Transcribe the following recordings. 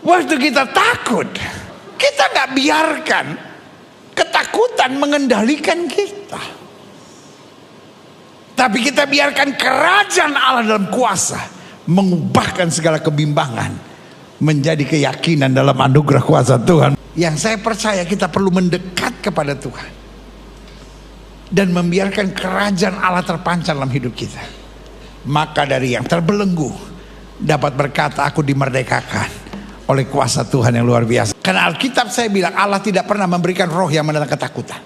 Waktu kita takut, kita nggak biarkan ketakutan mengendalikan kita, tapi kita biarkan kerajaan Allah dalam kuasa mengubahkan segala kebimbangan menjadi keyakinan dalam anugerah kuasa Tuhan. Yang saya percaya kita perlu mendekat kepada Tuhan dan membiarkan kerajaan Allah terpancar dalam hidup kita. Maka dari yang terbelenggu dapat berkata, aku dimerdekakan oleh kuasa Tuhan yang luar biasa. Karena Alkitab saya bilang Allah tidak pernah memberikan roh yang mendatangkan ketakutan.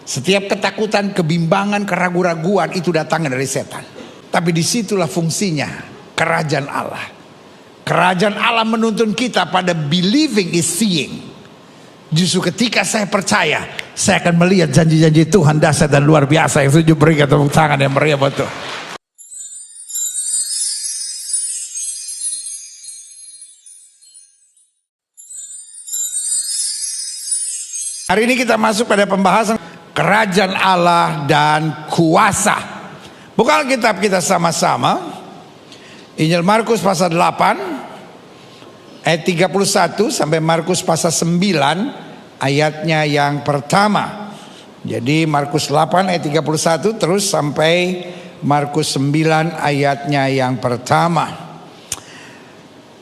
Setiap ketakutan, kebimbangan, keraguan-raguan itu datangnya dari setan. Tapi disitulah fungsinya kerajaan Allah. Kerajaan Allah menuntun kita pada believing is seeing. Justru ketika saya percaya, saya akan melihat janji-janji Tuhan dahsyat dan luar biasa. Yang setuju berikan tepuk tangan yang meriah buat Tuhan. Hari ini kita masuk pada pembahasan kerajaan Allah dan kuasa. Buka Alkitab kita sama-sama. Injil Markus pasal 8 ayat 31 sampai Markus pasal 9 ayatnya yang pertama. Jadi Markus 8 ayat 31 terus sampai Markus 9 ayatnya yang pertama.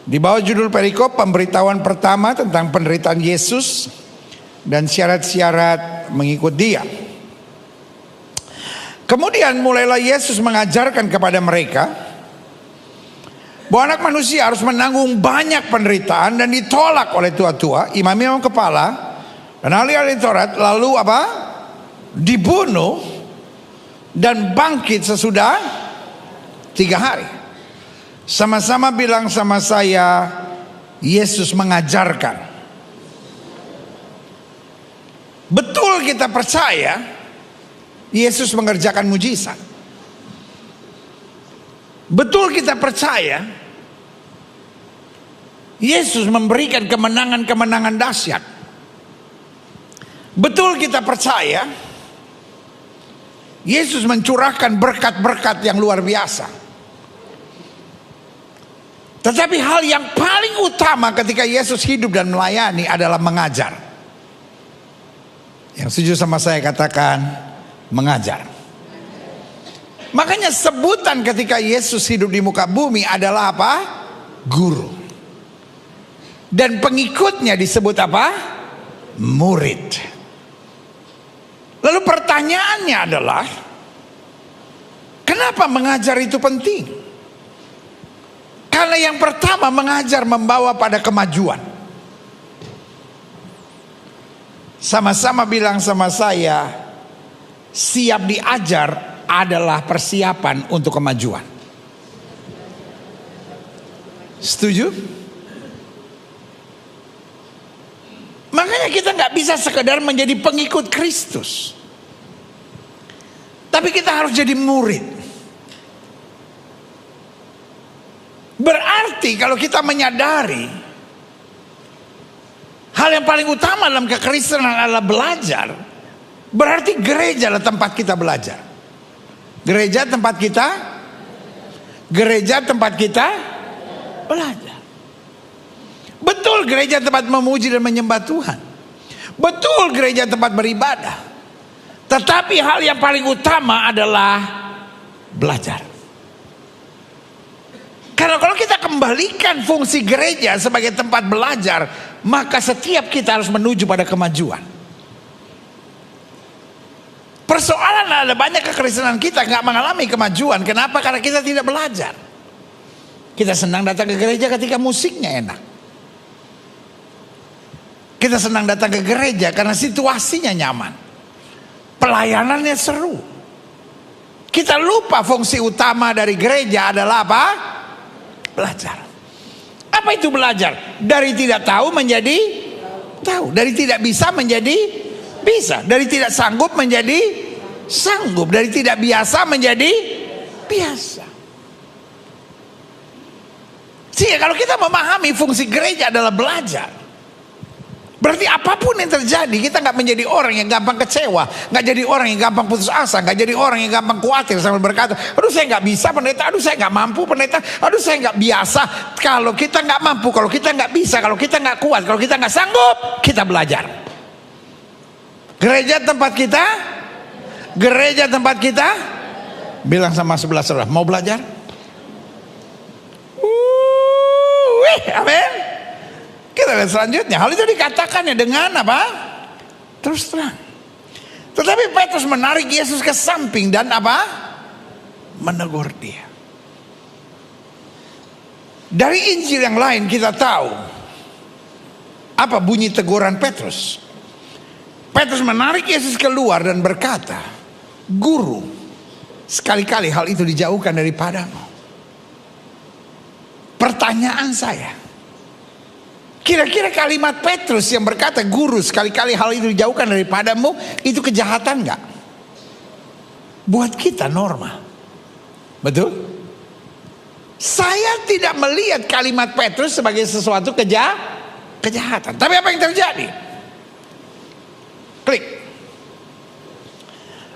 Di bawah judul perikop pemberitahuan pertama tentang penderitaan Yesus dan syarat-syarat mengikut dia. Kemudian mulailah Yesus mengajarkan kepada mereka bahwa anak manusia harus menanggung banyak penderitaan dan ditolak oleh tua-tua, imam-imam kepala dan ahli-ahli Taurat, lalu apa? Dibunuh dan bangkit sesudah 3 hari. Sama-sama bilang sama saya, Yesus mengajarkan. Betul kita percaya Yesus mengerjakan mujizat. Betul kita percaya Yesus memberikan kemenangan-kemenangan dahsyat. Betul kita percaya Yesus mencurahkan berkat-berkat yang luar biasa. Tetapi hal yang paling utama ketika Yesus hidup dan melayani adalah mengajar. Yang setuju sama saya katakan mengajar. Makanya sebutan ketika Yesus hidup di muka bumi adalah apa? Guru. Dan pengikutnya disebut apa? Murid. Lalu pertanyaannya adalah, kenapa mengajar itu penting? Karena yang pertama, mengajar membawa pada kemajuan. Sama-sama bilang sama saya, siap diajar adalah persiapan untuk kemajuan. Setuju? Makanya kita nggak bisa sekedar menjadi pengikut Kristus, tapi kita harus jadi murid. Berarti kalau kita menyadari hal yang paling utama dalam kekristenan adalah belajar, berarti gereja adalah tempat kita belajar. Gereja tempat kita belajar. Betul, gereja tempat memuji dan menyembah Tuhan. Betul, gereja tempat beribadah. Tetapi hal yang paling utama adalah belajar. Karena kalau kita kembalikan fungsi gereja sebagai tempat belajar, maka setiap kita harus menuju pada kemajuan. Persoalan ada banyak kekristenan kita nggak mengalami kemajuan. Kenapa? Karena kita tidak belajar. Kita senang datang ke gereja ketika musiknya enak. Kita senang datang ke gereja karena situasinya nyaman. Pelayanannya seru. Kita lupa fungsi utama dari gereja adalah apa? Belajar. Apa itu belajar? Dari tidak tahu menjadi tahu. Dari tidak bisa menjadi bisa. Dari tidak sanggup menjadi sanggup. Dari tidak biasa menjadi biasa. Sehingga kalau kita memahami fungsi gereja adalah belajar, Berarti apapun yang terjadi, kita nggak menjadi orang yang gampang kecewa, nggak jadi orang yang gampang putus asa, nggak jadi orang yang gampang khawatir sambil berkata, aduh saya nggak bisa pendeta, aduh saya nggak mampu pendeta, aduh saya nggak biasa. Kalau kita nggak mampu, kalau kita nggak bisa, kalau kita nggak kuat, kalau kita nggak sanggup, kita belajar. Gereja tempat kita, gereja tempat kita, bilang sama sebelah saudara, mau belajar? Amin. Kita lihat selanjutnya. Hal itu dikatakannya dengan apa? Terus terang. Tetapi Petrus menarik Yesus ke samping dan apa? Menegur dia. Dari Injil yang lain kita tahu apa bunyi teguran Petrus. Petrus menarik Yesus keluar dan berkata, Guru, sekali-kali hal itu dijauhkan daripadamu. Pertanyaan saya, kira-kira kalimat Petrus yang berkata, Guru, sekali-kali hal itu dijauhkan daripadamu, itu kejahatan gak? Buat kita normal. Betul? Saya tidak melihat kalimat Petrus sebagai sesuatu kejahatan. Tapi apa yang terjadi? Klik.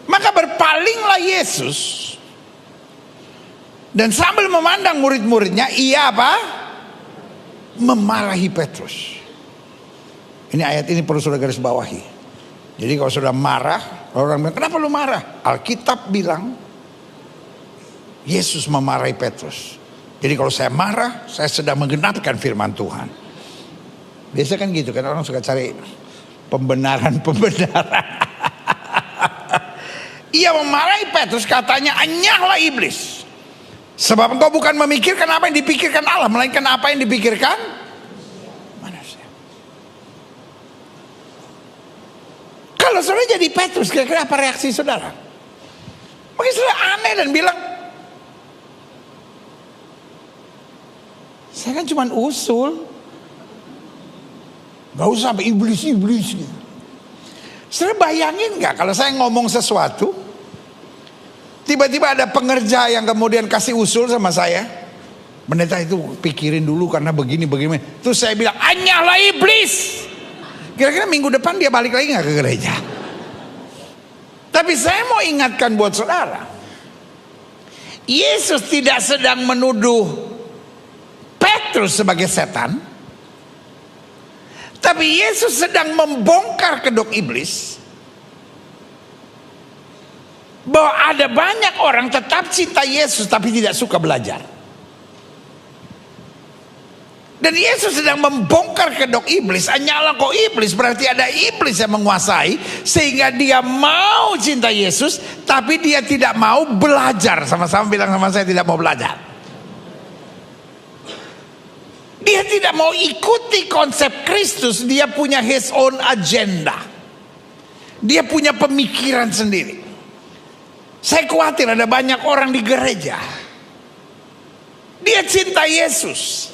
Maka berpalinglah Yesus, dan sambil memandang murid-muridnya, ia apa? Memarahi Petrus. Ini ayat ini perlu saudara garis bawahi. Jadi kalau saudara marah, orang bilang, kenapa lu marah? Alkitab bilang Yesus memarahi Petrus. Jadi kalau saya marah, saya sedang menggenapkan firman Tuhan. Biasa kan gitu kan, orang suka cari pembenaran. Ia memarahi Petrus, katanya, anyahlah iblis. Sebab engkau bukan memikirkan apa yang dipikirkan Allah, melainkan apa yang dipikirkan manusia. Kalau saudara jadi Petrus, kira-kira apa reaksi saudara? Mungkin saudara aneh dan bilang, saya kan cuma usul, gak usah sampai iblis gitu. Saudara bayangin gak kalau saya ngomong sesuatu, tiba-tiba ada pengerja yang kemudian kasih usul sama saya, pendeta itu pikirin dulu karena begini. Terus saya bilang, anyahlah iblis. Kira-kira minggu depan dia balik lagi gak ke gereja? Tapi saya mau ingatkan buat saudara, Yesus tidak sedang menuduh Petrus sebagai setan, tapi Yesus sedang membongkar kedok iblis, bahwa ada banyak orang tetap cinta Yesus tapi tidak suka belajar. Dan Yesus sedang membongkar kedok iblis. Hanyalah kok iblis, berarti ada iblis yang menguasai, sehingga dia mau cinta Yesus tapi dia tidak mau belajar. Sama-sama bilang sama saya, tidak mau belajar. Dia tidak mau ikuti konsep Kristus. Dia punya his own agenda. Dia punya pemikiran sendiri. Saya khawatir ada banyak orang di gereja, dia cinta Yesus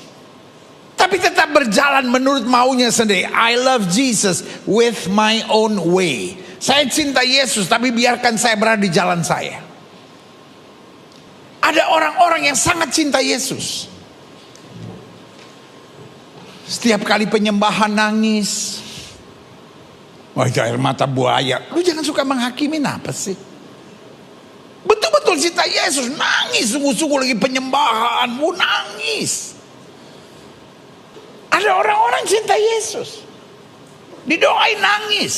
tapi tetap berjalan menurut maunya sendiri. I love Jesus with my own way. Saya cinta Yesus tapi biarkan saya berada di jalan saya. Ada orang-orang yang sangat cinta Yesus, setiap kali penyembahan nangis. Wah, itu air mata buaya. Lu jangan suka menghakimi, apa sih? Betul-betul cinta Yesus, nangis sungguh-sungguh lagi penyembahan, mau nangis. Ada orang-orang cinta Yesus, didoain nangis,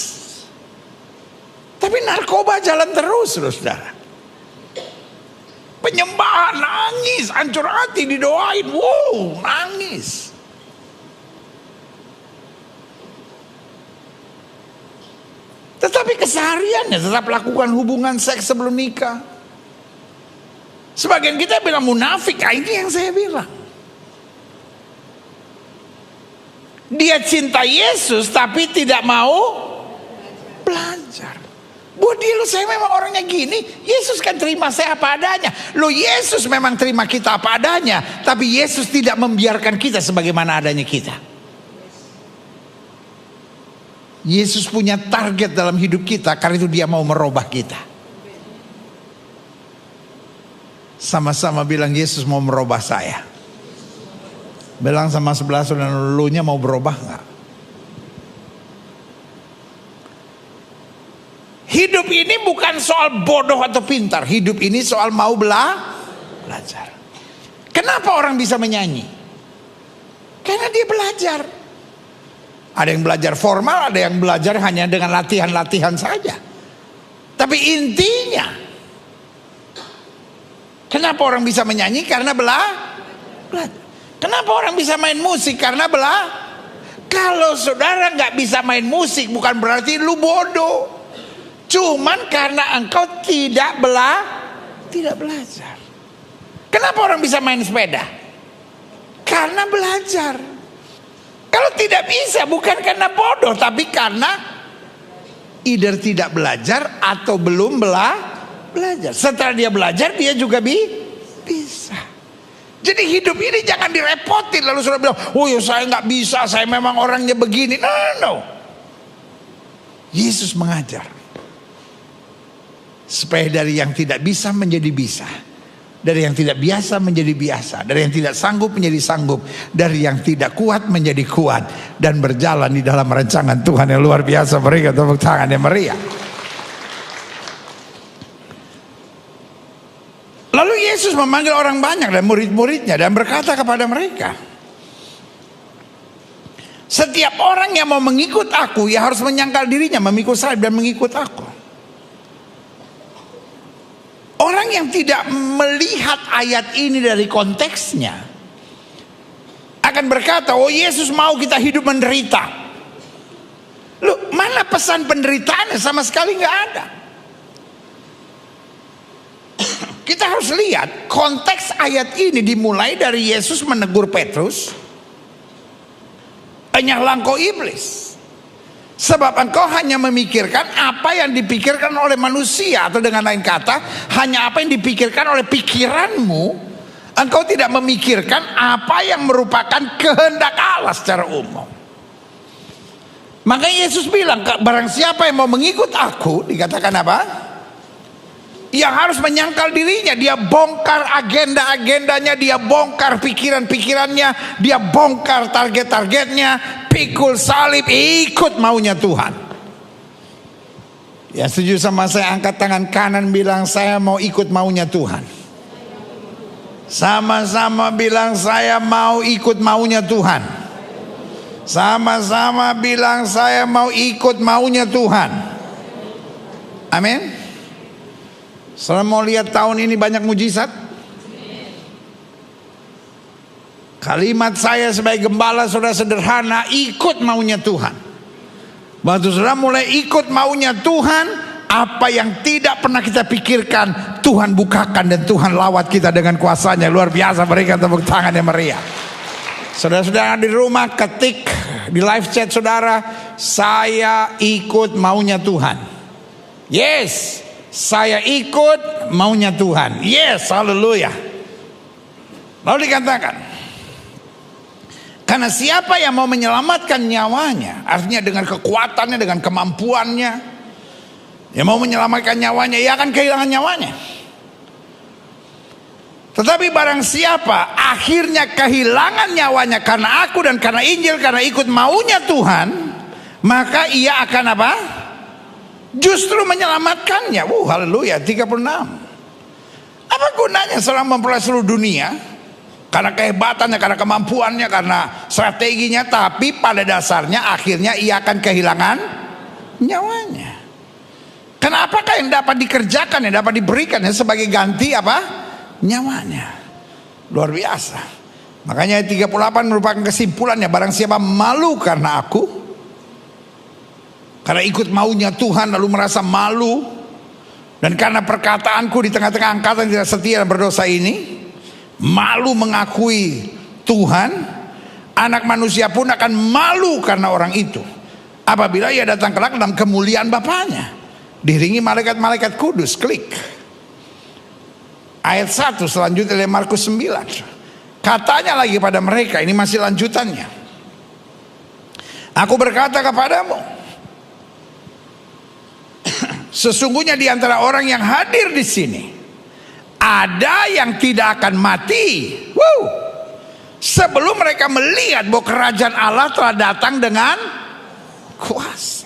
tapi narkoba jalan terus, saudara. Penyembahan nangis, hancur hati, didoain, wow, nangis. Tetapi kesehariannya tetap lakukan hubungan seks sebelum nikah. Sebagian kita bilang munafik, ini yang saya bilang. Dia cinta Yesus tapi tidak mau belajar. Buat dia, saya memang orangnya gini. Yesus kan terima saya apa adanya. Yesus memang terima kita apa adanya, tapi Yesus tidak membiarkan kita sebagaimana adanya kita. Yesus punya target dalam hidup kita, karena itu dia mau merubah kita. Sama-sama bilang, Yesus mau merubah saya. Bilang sama sebelah saudara, lu nya mau berubah gak? Hidup ini bukan soal bodoh atau pintar. Hidup ini soal mau belajar. Kenapa orang bisa menyanyi? Karena dia belajar. Ada yang belajar formal, ada yang belajar hanya dengan latihan-latihan saja. Tapi intinya, kenapa orang bisa menyanyi? Karena belajar. Kenapa orang bisa main musik? Karena Kalau saudara nggak bisa main musik, bukan berarti lu bodoh. Cuman karena engkau tidak belajar. Kenapa orang bisa main sepeda? Karena belajar. Kalau tidak bisa bukan karena bodoh, tapi karena either tidak belajar atau belum belajar. Setelah dia belajar, dia juga bisa. Jadi hidup ini jangan direpotin. Lalu saudara bilang, oh ya saya nggak bisa, saya memang orangnya begini. No. Yesus mengajar supaya dari yang tidak bisa menjadi bisa, dari yang tidak biasa menjadi biasa, dari yang tidak sanggup menjadi sanggup, dari yang tidak kuat menjadi kuat, dan berjalan di dalam rancangan Tuhan yang luar biasa. Berikan tepuk tangan yang meriah. Lalu Yesus memanggil orang banyak dan murid-muridnya dan berkata kepada mereka, setiap orang yang mau mengikut aku, ya harus menyangkal dirinya, memikul salib dan mengikut aku. Orang yang tidak melihat ayat ini dari konteksnya akan berkata, oh Yesus mau kita hidup menderita. Loh, mana pesan penderitaannya? Sama sekali nggak ada. Kita harus lihat konteks ayat ini dimulai dari Yesus menegur Petrus, enyahlah engkau iblis, sebab engkau hanya memikirkan apa yang dipikirkan oleh manusia, atau dengan lain kata, hanya apa yang dipikirkan oleh pikiranmu. Engkau tidak memikirkan apa yang merupakan kehendak Allah secara umum. Maka Yesus bilang, barang siapa yang mau mengikut aku, dikatakan apa? Yang harus menyangkal dirinya. Dia bongkar agenda-agendanya, dia bongkar pikiran-pikirannya, dia bongkar target-targetnya, pikul salib, ikut maunya Tuhan. Ya setuju sama saya, angkat tangan kanan bilang, saya mau ikut maunya Tuhan. Sama-sama bilang, saya mau ikut maunya Tuhan. Sama-sama bilang, saya mau ikut maunya Tuhan. Amin. Saudara mau lihat tahun ini banyak mujizat? Kalimat saya sebagai gembala saudara sederhana, ikut maunya Tuhan. Waktu saudara mulai ikut maunya Tuhan, apa yang tidak pernah kita pikirkan, Tuhan bukakan dan Tuhan lawat kita dengan kuasanya. Luar biasa, berikan tepuk tangan yang meriah. Saudara-saudara di rumah, ketik di live chat saudara, saya ikut maunya Tuhan. Yes, saya ikut maunya Tuhan. Yes, haleluya. Lalu dikatakan, karena siapa yang mau menyelamatkan nyawanya, artinya dengan kekuatannya, dengan kemampuannya, yang mau menyelamatkan nyawanya, ia akan kehilangan nyawanya. Tetapi barang siapa akhirnya kehilangan nyawanya karena aku dan karena Injil, karena ikut maunya Tuhan, maka ia akan apa? Justru menyelamatkannya. Haleluya. 36. Apa gunanya seorang memperoleh seluruh dunia karena kehebatannya, karena kemampuannya, karena strateginya, tapi pada dasarnya akhirnya ia akan kehilangan nyawanya. Karena apakah yang dapat dikerjakan, yang dapat diberikan sebagai ganti apa? Nyawanya. Luar biasa. Makanya 38 merupakan kesimpulannya, barang siapa malu karena aku, karena ikut maunya Tuhan lalu merasa malu, dan karena perkataanku di tengah-tengah angkatan tidak setia dan berdosa ini, malu mengakui Tuhan, anak manusia pun akan malu karena orang itu apabila ia datang kelak dalam kemuliaan Bapaknya, diiringi malaikat-malaikat kudus. Klik ayat 1 selanjutnya dari Markus 9. Katanya lagi pada mereka, ini masih lanjutannya, aku berkata kepadamu, sesungguhnya di antara orang yang hadir di sini ada yang tidak akan mati sebelum mereka melihat bahwa kerajaan Allah telah datang dengan kuasa.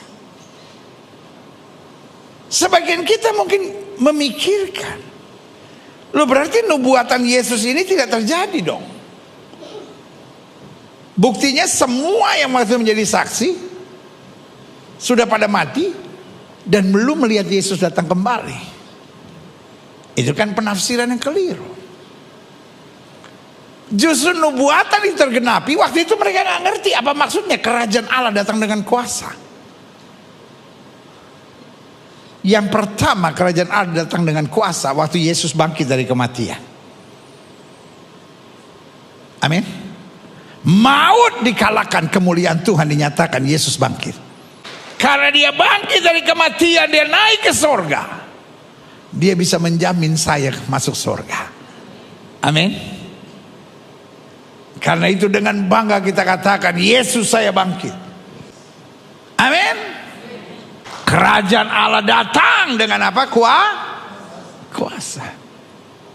Sebagian kita mungkin memikirkan, loh berarti nubuatan Yesus ini tidak terjadi dong. Buktinya semua yang masih menjadi saksi sudah pada mati dan belum melihat Yesus datang kembali. Itu kan penafsiran yang keliru. Justru nubuatan itu tergenapi. Waktu itu mereka gak ngerti apa maksudnya kerajaan Allah datang dengan kuasa. Yang pertama kerajaan Allah datang dengan kuasa waktu Yesus bangkit dari kematian. Amin. Maut dikalahkan, kemuliaan Tuhan dinyatakan, Yesus bangkit. Karena dia bangkit dari kematian, dia naik ke sorga. Dia bisa menjamin saya masuk sorga. Amin. Karena itu dengan bangga kita katakan, Yesus saya bangkit. Amin. Kerajaan Allah datang dengan apa? Kuasa.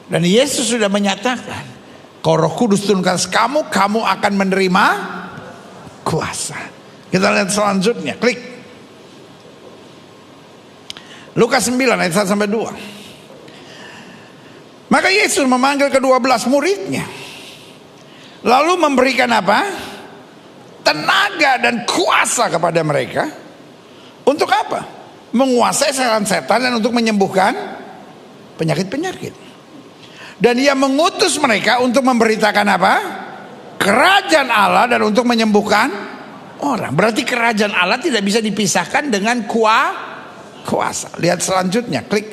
Dan Yesus sudah menyatakan, kalau Roh Kudus turun ke atas kamu, kamu akan menerima kuasa. Kita lihat selanjutnya, klik. Lukas 9 ayat 1 sampai 2. Maka Yesus memanggil ke-12 muridnya, lalu memberikan apa? Tenaga dan kuasa kepada mereka. Untuk apa? Menguasai setan-setan dan untuk menyembuhkan penyakit-penyakit. Dan ia mengutus mereka untuk memberitakan apa? Kerajaan Allah dan untuk menyembuhkan orang. Berarti kerajaan Allah tidak bisa dipisahkan dengan kuasa. Lihat selanjutnya, klik.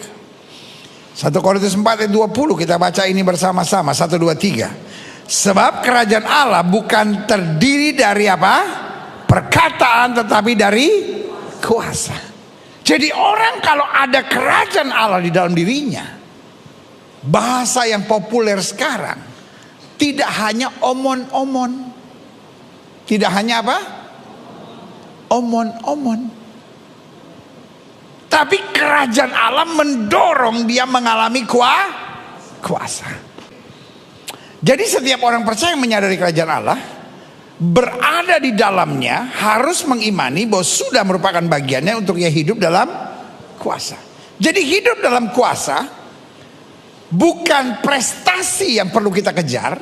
1 Korintus 4 ayat 20, kita baca ini bersama-sama. 1, 2, 3. Sebab kerajaan Allah bukan terdiri dari apa? Perkataan, tetapi dari kuasa. Jadi orang kalau ada kerajaan Allah di dalam dirinya, bahasa yang populer sekarang, tidak hanya omon-omon. Tidak hanya apa? Omon-omon. Tapi kerajaan Allah mendorong dia mengalami kuasa. Jadi setiap orang percaya yang menyadari kerajaan Allah, berada di dalamnya, harus mengimani bahwa sudah merupakan bagiannya untuk ia hidup dalam kuasa. Jadi hidup dalam kuasa bukan prestasi yang perlu kita kejar,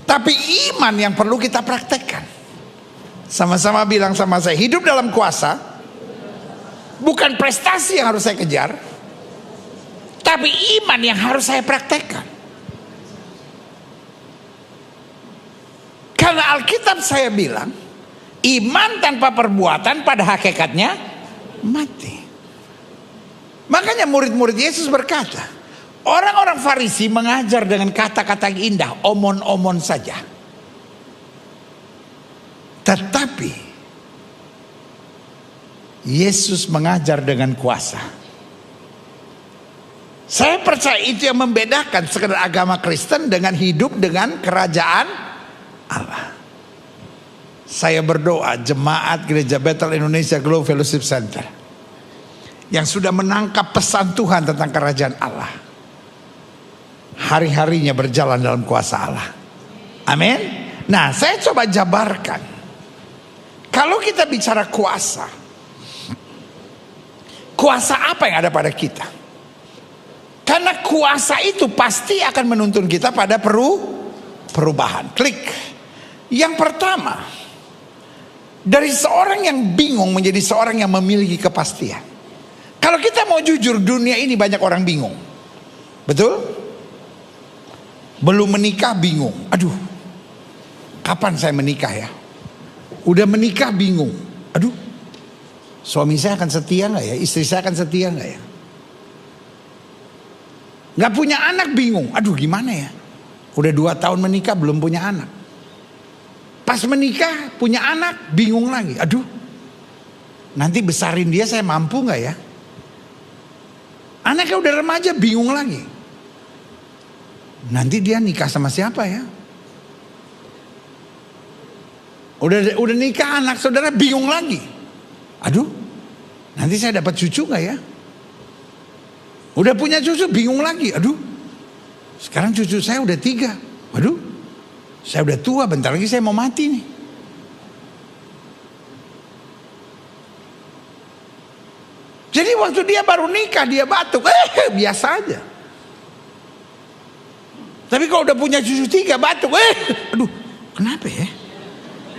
tapi iman yang perlu kita praktekkan. Sama-sama bilang sama saya, hidup dalam kuasa bukan prestasi yang harus saya kejar, tapi iman yang harus saya praktekkan. Karena Alkitab saya bilang, iman tanpa perbuatan pada hakikatnya mati. Makanya murid-murid Yesus berkata, orang-orang Farisi mengajar dengan kata-kata yang indah, omon-omon saja. Tetapi Yesus mengajar dengan kuasa. Saya percaya itu yang membedakan sekedar agama Kristen dengan hidup dengan kerajaan Allah. Saya berdoa jemaat Gereja Bethel Indonesia Global Fellowship Center yang sudah menangkap pesan Tuhan tentang kerajaan Allah, hari-harinya berjalan dalam kuasa Allah. Amin. Nah, saya coba jabarkan. Kalau kita bicara kuasa, kuasa apa yang ada pada kita? Karena kuasa itu pasti akan menuntun kita pada perubahan. Klik. Yang pertama, dari seorang yang bingung menjadi seorang yang memiliki kepastian. Kalau kita mau jujur, dunia ini banyak orang bingung. Betul? Belum menikah bingung. Aduh, kapan saya menikah ya? Udah menikah bingung. Aduh, suami saya akan setia gak ya? Istri saya akan setia gak ya? Gak punya anak bingung. Aduh, gimana ya? Udah 2 tahun menikah belum punya anak. Pas menikah punya anak bingung lagi. Aduh, nanti besarin dia saya mampu gak ya? Anaknya udah remaja bingung lagi. Nanti dia nikah sama siapa ya? Udah nikah anak saudara bingung lagi. Aduh, nanti saya dapat cucu gak ya? Udah punya cucu bingung lagi. Aduh, sekarang cucu saya udah 3. Waduh, saya udah tua, bentar lagi saya mau mati nih. Jadi waktu dia baru nikah dia batuk, biasa aja. Tapi kalau udah punya cucu 3 batuk, aduh, kenapa ya?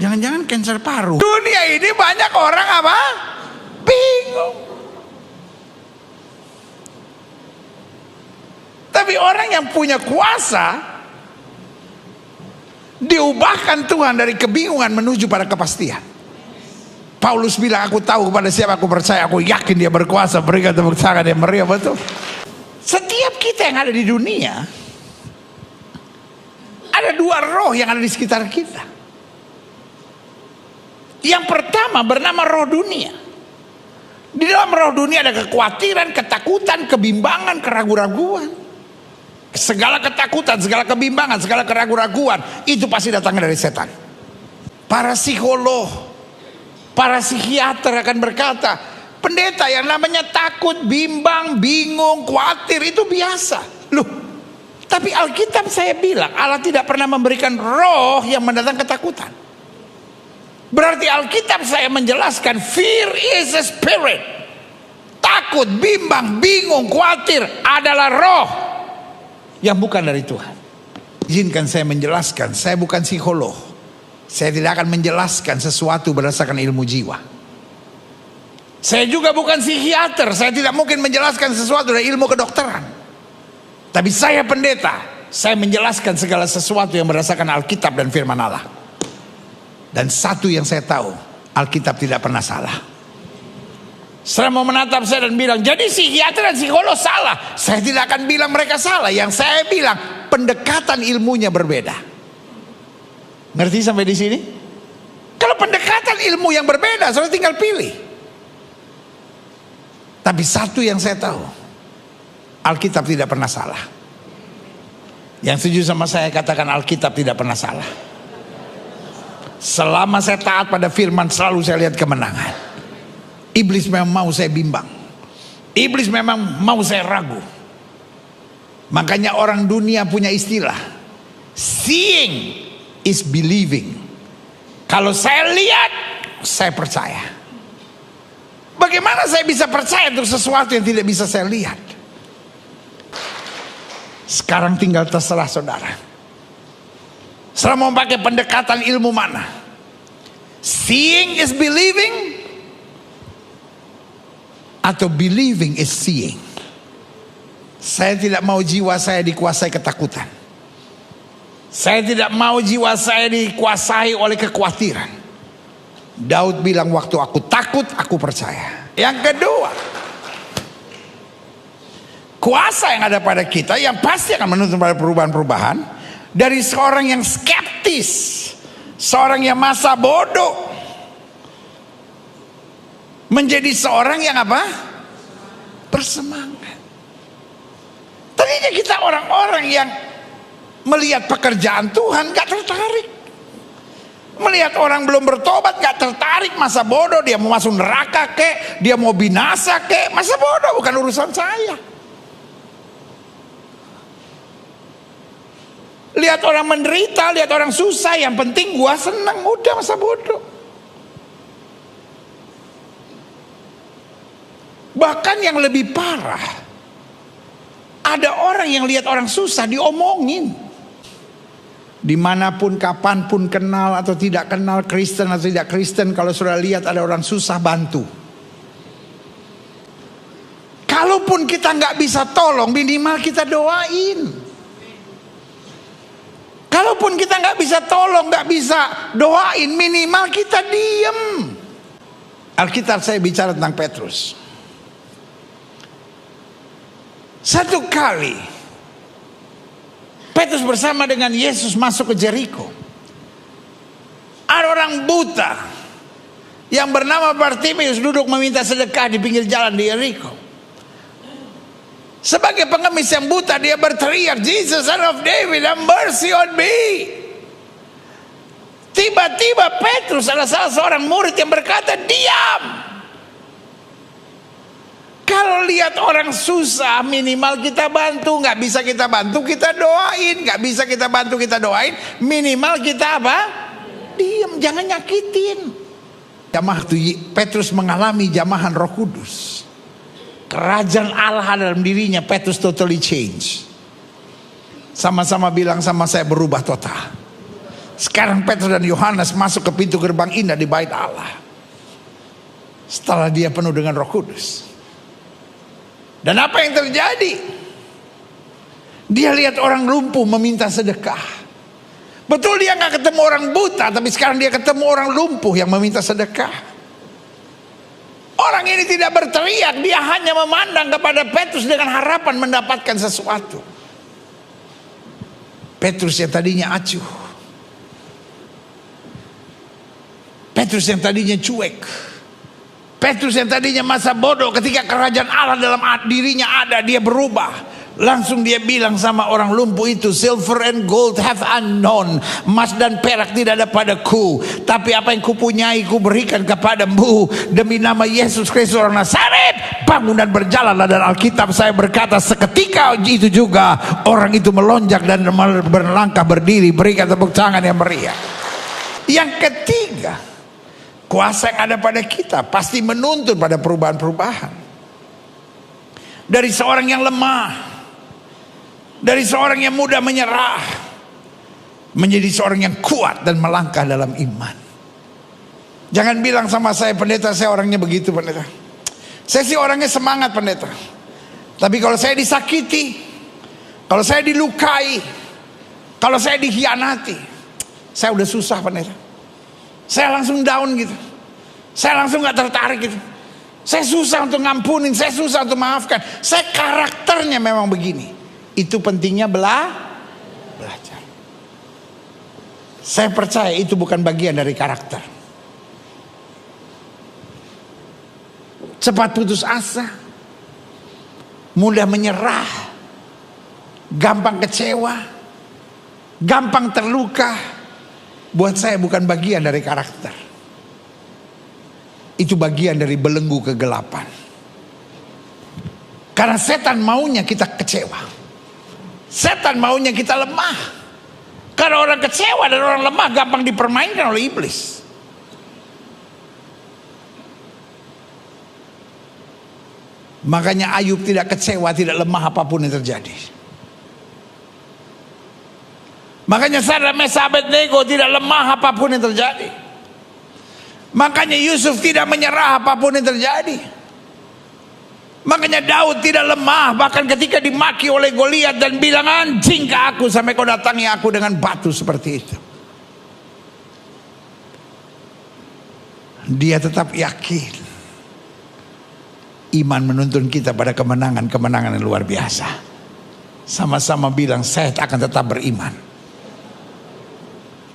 Jangan-jangan kanker paru. Dunia ini banyak orang apa? Bingung. Tapi orang yang punya kuasa diubahkan Tuhan dari kebingungan menuju pada kepastian. Paulus bilang, aku tahu kepada siapa aku percaya, aku yakin dia berkuasa. Berikan tepuk tangan yang meriah, betul. Setiap kita yang ada di dunia, ada 2 roh yang ada di sekitar kita. Yang pertama bernama roh dunia. Di dalam roh dunia ada kekhawatiran, ketakutan, kebimbangan, keraguan-raguan. Segala ketakutan, segala kebimbangan, segala keraguan-raguan itu pasti datangnya dari setan. Para psikolog, para psikiater akan berkata, pendeta, yang namanya takut, bimbang, bingung, khawatir itu biasa. Loh, tapi Alkitab saya bilang Allah tidak pernah memberikan roh yang mendatangkan ketakutan. Berarti Alkitab saya menjelaskan fear is a spirit. Takut, bimbang, bingung, khawatir adalah roh yang bukan dari Tuhan. Izinkan saya menjelaskan, saya bukan psikolog. Saya tidak akan menjelaskan sesuatu berdasarkan ilmu jiwa. Saya juga bukan psikiater, saya tidak mungkin menjelaskan sesuatu dari ilmu kedokteran. Tapi saya pendeta, saya menjelaskan segala sesuatu yang berdasarkan Alkitab dan firman Allah. Dan satu yang saya tahu, Alkitab tidak pernah salah. Saya mau menatap saya dan bilang, jadi psikiater dan psikolog salah. Saya tidak akan bilang mereka salah. Yang saya bilang, pendekatan ilmunya berbeda. Ngerti sampai di sini? Kalau pendekatan ilmu yang berbeda, saudara tinggal pilih. Tapi satu yang saya tahu, Alkitab tidak pernah salah. Yang setuju sama saya katakan Alkitab tidak pernah salah. Selama saya taat pada firman, selalu saya lihat kemenangan. Iblis memang mau saya bimbang, iblis memang mau saya ragu. Makanya orang dunia punya istilah, seeing is believing. Kalau saya lihat, saya percaya. Bagaimana saya bisa percaya untuk sesuatu yang tidak bisa saya lihat? Sekarang tinggal terserah saudara. Saudara mau pakai pendekatan ilmu mana? Seeing is believing atau believing is seeing? Saya tidak mau jiwa saya dikuasai ketakutan. Saya tidak mau jiwa saya dikuasai oleh kekhawatiran. Daud bilang, waktu aku takut, aku percaya. Yang kedua, kuasa yang ada pada kita yang pasti akan menuntut pada perubahan-perubahan. Dari seorang yang skeptis, seorang yang masa bodoh, menjadi seorang yang apa? Bersemangat. Tadinya kita orang-orang yang melihat pekerjaan Tuhan gak tertarik. Melihat orang belum bertobat gak tertarik, masa bodoh, dia mau masuk neraka kek, dia mau binasa kek, masa bodoh, bukan urusan saya. Lihat orang menderita, lihat orang susah, yang penting gua senang, udah masa bodoh. Bahkan yang lebih parah, ada orang yang lihat orang susah diomongin. Dimanapun, kapanpun, kenal atau tidak kenal, Kristen atau tidak Kristen, kalau sudah lihat ada orang susah, bantu. Kalaupun kita nggak bisa tolong, minimal kita doain. Kalaupun kita nggak bisa tolong, nggak bisa doain, minimal kita diem. Alkitab saya bicara tentang Petrus. Satu kali Petrus bersama dengan Yesus masuk ke Jericho. Ada orang buta yang bernama Bartimeus duduk meminta sedekah di pinggir jalan di Jericho. Sebagai pengemis yang buta, dia berteriak, Jesus son of David, have mercy on me. Tiba-tiba Petrus adalah salah seorang murid yang berkata, diam. Kalau lihat orang susah, minimal kita bantu. Gak bisa kita bantu, kita doain. Gak bisa kita bantu, kita doain. Minimal kita apa? Diam, jangan nyakitin. Jamaah itu, Petrus mengalami jamahan Roh Kudus. kerajaan Allah dalam dirinya, Petrus totally change. Sama-sama bilang sama saya, berubah total. Sekarang Petrus dan Yohanes masuk ke pintu gerbang indah di bait Allah. Setelah dia penuh dengan Roh Kudus. Dan apa yang terjadi? Dia lihat orang lumpuh meminta sedekah. Betul dia gak ketemu orang buta, tapi sekarang dia ketemu orang lumpuh yang meminta sedekah. Orang ini tidak berteriak, dia hanya memandang kepada Petrus dengan harapan mendapatkan sesuatu. Petrus yang tadinya acuh, Petrus yang tadinya cuek, Petrus yang tadinya masa bodoh, ketika kerajaan Allah dalam dirinya ada, dia berubah. Langsung dia bilang sama orang lumpuh itu, silver and gold have unknown, emas dan perak tidak ada padaku, tapi apa yang kupunyai kuberikan kepadamu. Demi nama Yesus Kristus orang Nazaret, bangun dan berjalanlah. Dan Alkitab saya berkata, seketika itu juga orang itu melonjak dan berlangkah berdiri. Berikan tepuk tangan yang meriah. Yang ketiga, kuasa yang ada pada kita pasti menuntun pada perubahan-perubahan. Dari seorang yang lemah, dari seorang yang mudah menyerah, menjadi seorang yang kuat dan melangkah dalam iman. Jangan bilang sama saya, pendeta saya orangnya begitu pendeta. Saya sih orangnya semangat pendeta. Tapi kalau saya disakiti, kalau saya dilukai, kalau saya dikhianati, saya udah susah pendeta. Saya langsung down gitu. Saya langsung gak tertarik gitu. Saya susah untuk ngampunin, saya susah untuk maafkan. Saya karakternya memang begini. Itu pentingnya belajar. Saya percaya itu bukan bagian dari karakter. Cepat putus asa, mudah menyerah, gampang kecewa, gampang terluka, buat saya bukan bagian dari karakter. Itu bagian dari belenggu kegelapan. Karena setan maunya kita kecewa, setan maunya kita lemah. Karena orang kecewa dan orang lemah gampang dipermainkan oleh iblis. Makanya Ayub tidak kecewa, tidak lemah apapun yang terjadi. Makanya Sadrak, Mesak, Abednego tidak lemah apapun yang terjadi. Makanya Yusuf tidak menyerah apapun yang terjadi. Makanya Daud tidak lemah, bahkan ketika dimaki oleh Goliat dan bilang, anjing ke aku sampai kau datangi aku dengan batu seperti itu. Dia tetap yakin. Iman menuntun kita pada kemenangan-kemenangan yang luar biasa. Sama-sama bilang, saya akan tetap beriman.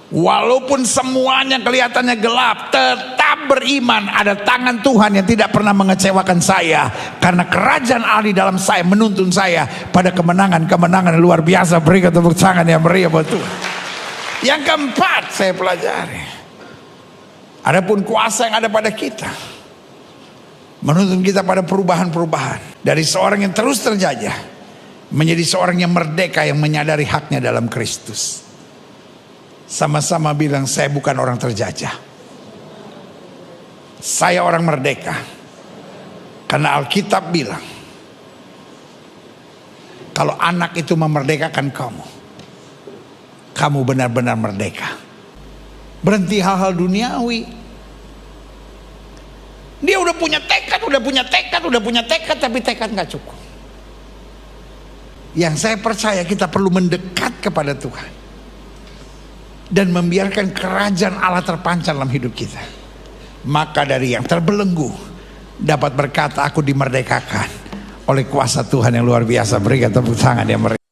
Walaupun semuanya kelihatannya gelap, tetap beriman. Ada tangan Tuhan yang tidak pernah mengecewakan saya. Karena kerajaan Allah di dalam saya menuntun saya pada kemenangan-kemenangan yang luar biasa. Berikan tepuk tangan yang meriah buat Tuhan. Yang keempat saya pelajari, adapun kuasa yang ada pada kita menuntun kita pada perubahan-perubahan. Dari seorang yang terus terjajah menjadi seorang yang merdeka, yang menyadari haknya dalam Kristus. Sama-sama bilang, saya bukan orang terjajah, saya orang merdeka. Karena Alkitab bilang, kalau anak itu memerdekakan kamu, kamu benar-benar merdeka. Berhenti hal-hal duniawi. Dia udah punya tekad, tapi tekad gak cukup. Yang saya percaya, kita perlu mendekat kepada Tuhan dan membiarkan kerajaan Allah terpancar dalam hidup kita. Maka dari yang terbelenggu dapat berkata, aku dimerdekakan oleh kuasa Tuhan yang luar biasa. Berikan tepuk tangan yang meriah.